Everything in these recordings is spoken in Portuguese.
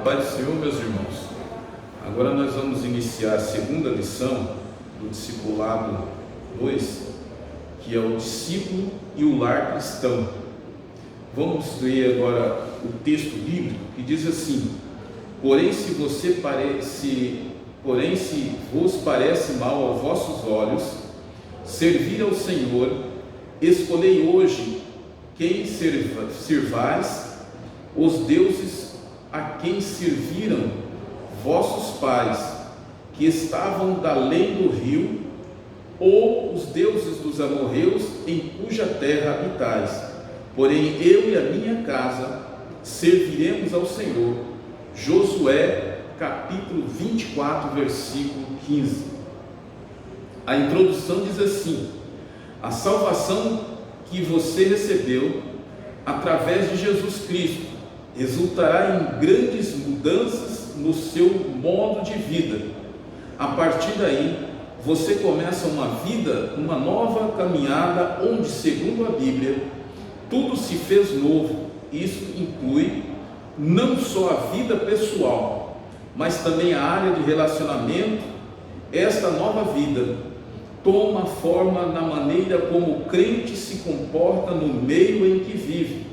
paz do Senhor, meus irmãos. Agora nós vamos iniciar a segunda lição do Discipulado 2, que é o discípulo e o lar cristão. Vamos ler agora o texto bíblico que diz assim: Porém, se vos parece mal aos vossos olhos servir ao Senhor, escolhei hoje quem servais, os deuses a quem serviram vossos pais, que estavam da além do rio, ou os deuses dos amorreus, em cuja terra habitais. Porém, eu e a minha casa serviremos ao Senhor. Josué, capítulo 24, versículo 15. A introdução diz assim: a salvação que você recebeu através de Jesus Cristo resultará em grandes mudanças no seu modo de vida. A partir daí, você começa uma nova caminhada onde, segundo a Bíblia, tudo se fez novo. Isso inclui não só a vida pessoal, mas também a área de relacionamento. Esta nova vida toma forma na maneira como o crente se comporta no meio em que vive.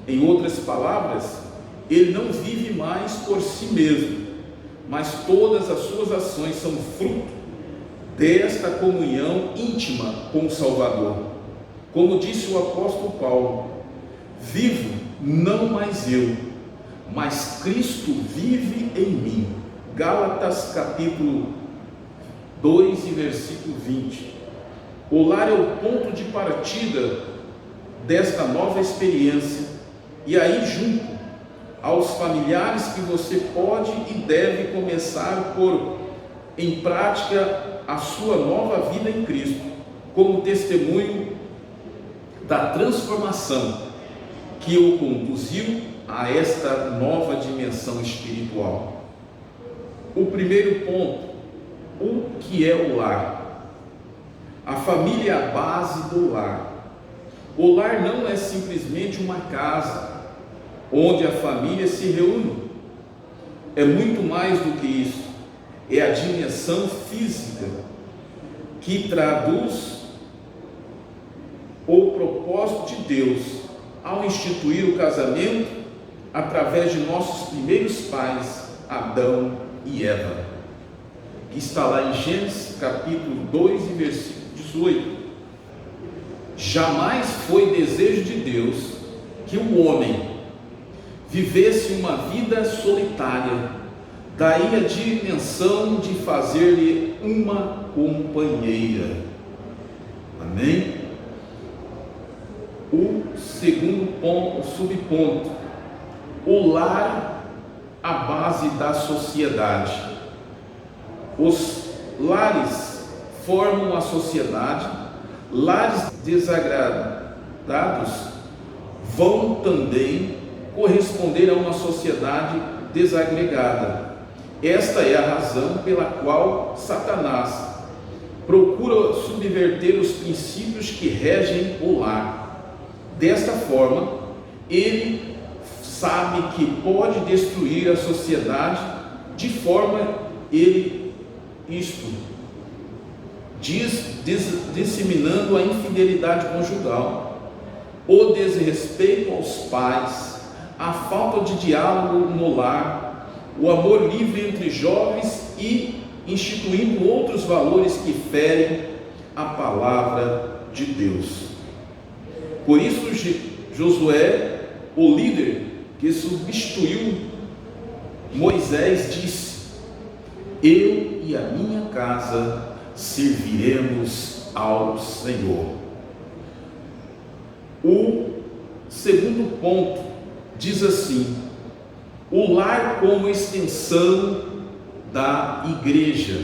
Em outras palavras, ele não vive mais por si mesmo, mas todas as suas ações são fruto desta comunhão íntima com o Salvador. Como disse o apóstolo Paulo: vivo não mais eu, mas Cristo vive em mim. Gálatas capítulo 2 e versículo 20. O lar é o ponto de partida desta nova experiência, e aí junto aos familiares que você pode e deve começar a pôr em prática a sua nova vida em Cristo, como testemunho da transformação que o conduziu a esta nova dimensão espiritual. O primeiro ponto: o que é o lar? A família é a base do lar. O lar não é simplesmente uma casa onde a família se reúne. É muito mais do que isso. É a dimensão física que traduz o propósito de Deus ao instituir o casamento através de nossos primeiros pais, Adão e Eva, que está lá em Gênesis capítulo 2 e versículo 18. Jamais foi desejo de Deus que o homem vivesse uma vida solitária, daí a dimensão de fazer-lhe uma companheira. Amém? O segundo ponto, o subponto: o lar, a base da sociedade. Os lares formam a sociedade. Lares desagradados vão também corresponder a uma sociedade desagregada. Esta é a razão pela qual Satanás procura subverter os princípios que regem o lar. Desta forma, ele sabe que pode destruir a sociedade de forma disseminando a infidelidade conjugal, o desrespeito aos pais, a falta de diálogo no lar, o amor livre entre jovens e instituindo outros valores que ferem a palavra de Deus. Por isso Josué, o líder que substituiu Moisés, disse: eu e a minha casa serviremos ao Senhor. O segundo ponto diz assim: o lar como extensão da igreja.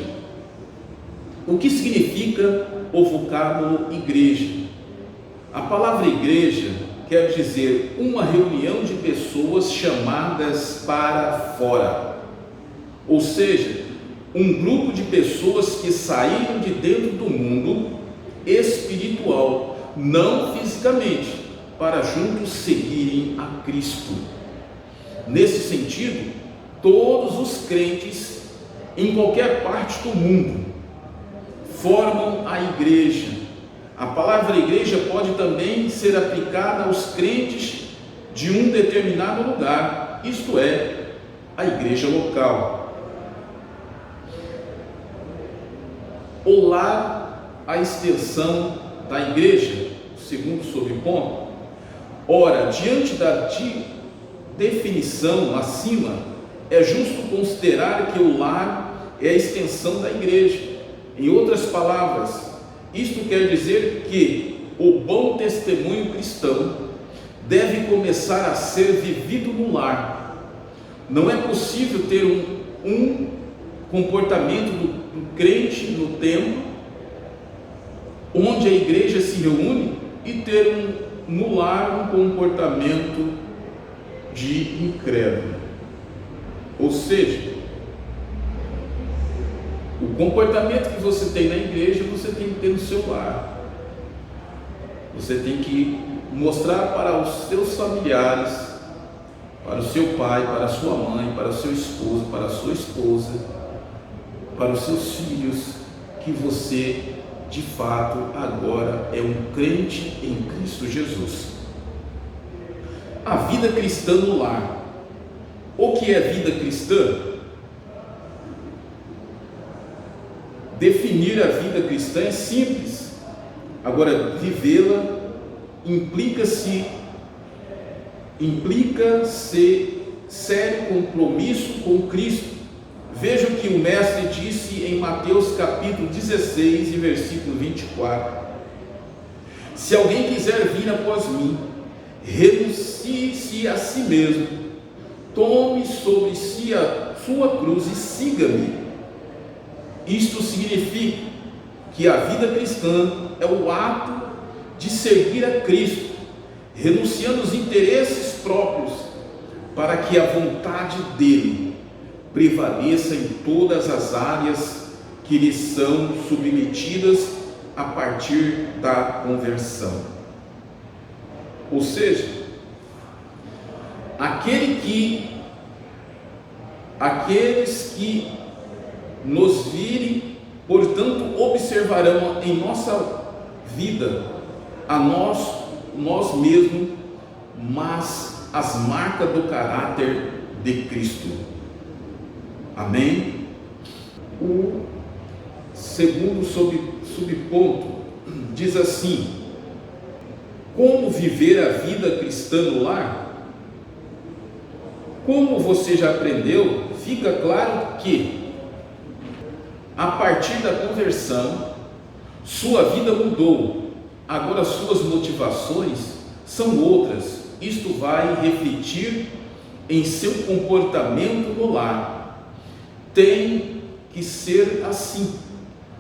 O que significa o vocábulo igreja? A palavra igreja quer dizer uma reunião de pessoas chamadas para fora, ou seja, um grupo de pessoas que saíram de dentro do mundo espiritual, não fisicamente, para juntos seguirem a Cristo. Nesse sentido, todos os crentes em qualquer parte do mundo formam a igreja. A palavra igreja pode também ser aplicada aos crentes de um determinado lugar, isto é, a igreja local. O lar, a extensão da igreja, segundo subponto. Ora, diante da definição acima, é justo considerar que o lar é a extensão da igreja. Em outras palavras, isto quer dizer que o bom testemunho cristão deve começar a ser vivido no lar. Não é possível ter um comportamento do crente no templo, onde a igreja se reúne, e ter no lar um comportamento de incrédulo. Ou seja, o comportamento que você tem na igreja, você tem que ter no seu lar. Você tem que mostrar para os seus familiares, para o seu pai, para a sua mãe, para o seu esposo, para a sua esposa, para os seus filhos, que você de fato agora é um crente em Cristo Jesus. A vida cristã no lar. O que é vida cristã? Definir a vida cristã é simples. Agora, vivê-la implica-se sério compromisso com Cristo. Veja o que o mestre disse em Mateus capítulo 16 e versículo 24: se alguém quiser vir após mim, renuncie-se a si mesmo, tome sobre si a sua cruz e siga-me. Isto significa que a vida cristã é o ato de seguir a Cristo, renunciando os interesses próprios, para que a vontade dele prevaleça em todas as áreas que lhe são submetidas a partir da conversão. Ou seja, aqueles que nos virem, portanto, observarão em nossa vida a nós mesmos, mas as marcas do caráter de Cristo. Amém? O segundo subponto diz assim: como viver a vida cristã no lar? Como você já aprendeu, fica claro que a partir da conversão sua vida mudou. Agora suas motivações são outras. Isto vai refletir em seu comportamento no lar. Tem que ser assim.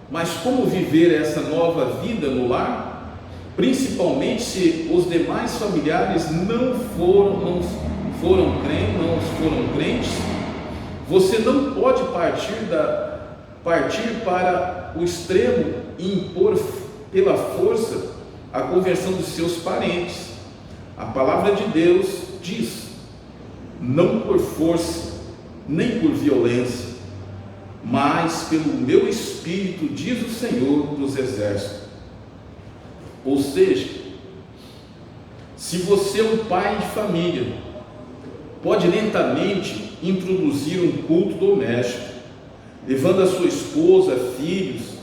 Mas como viver essa nova vida no lar? Principalmente se os demais familiares não foram crentes, você não pode partir para o extremo e impor pela força a conversão dos seus parentes. A palavra de Deus diz: não por força, nem por violência, mas pelo meu Espírito, diz o Senhor dos Exércitos. Ou seja, se você é um pai de família, pode lentamente introduzir um culto doméstico, levando a sua esposa, filhos,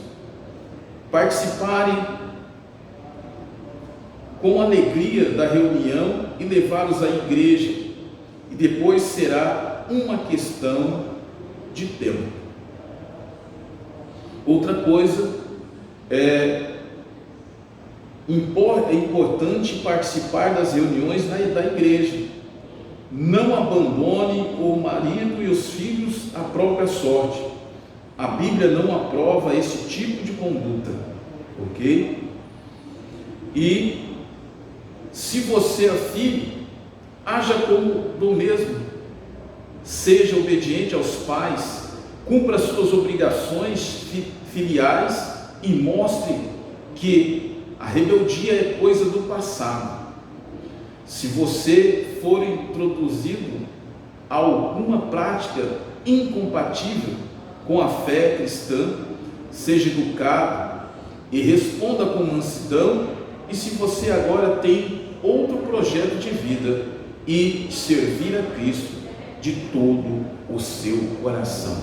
participarem com alegria da reunião e levá-los à igreja, e depois será uma questão de tempo. Outra coisa é importante participar das reuniões da igreja. Não abandone o marido e os filhos à própria sorte. A Bíblia não aprova esse tipo de conduta, ok? E se você é filho, haja como do mesmo. Seja obediente aos pais, cumpra suas obrigações filiais e mostre que a rebeldia é coisa do passado. Se você for introduzido alguma prática incompatível com a fé cristã, seja educado e responda com mansidão. E se você agora tem outro projeto de vida e servir a Cristo de todo o seu coração,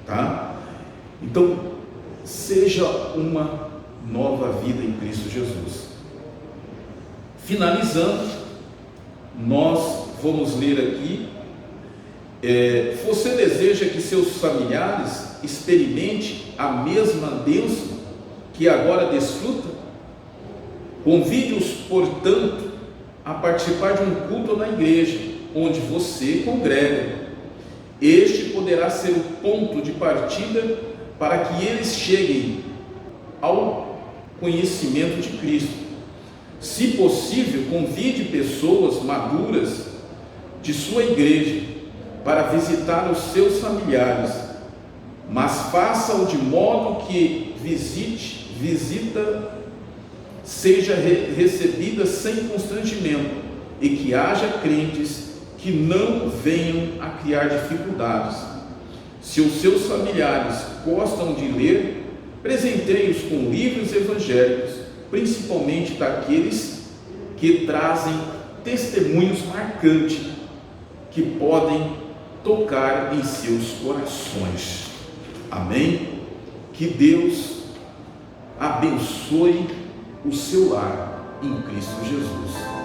tá? Então, seja uma nova vida em Cristo Jesus. Finalizando, nós vamos ler aqui, você deseja que seus familiares experimentem a mesma bênção que agora desfruta? Convide-os, portanto, a participar de um culto na igreja, onde você congrega. Este poderá ser o ponto de partida para que eles cheguem ao conhecimento de Cristo. Se possível, convide pessoas maduras de sua igreja para visitar os seus familiares, mas faça-o de modo que visita seja recebida sem constrangimento e que haja crentes que não venham a criar dificuldades. Se os seus familiares gostam de ler, presenteie-os com livros evangélicos, principalmente daqueles que trazem testemunhos marcantes que podem tocar em seus corações. Amém? Que Deus abençoe o seu lar em Cristo Jesus.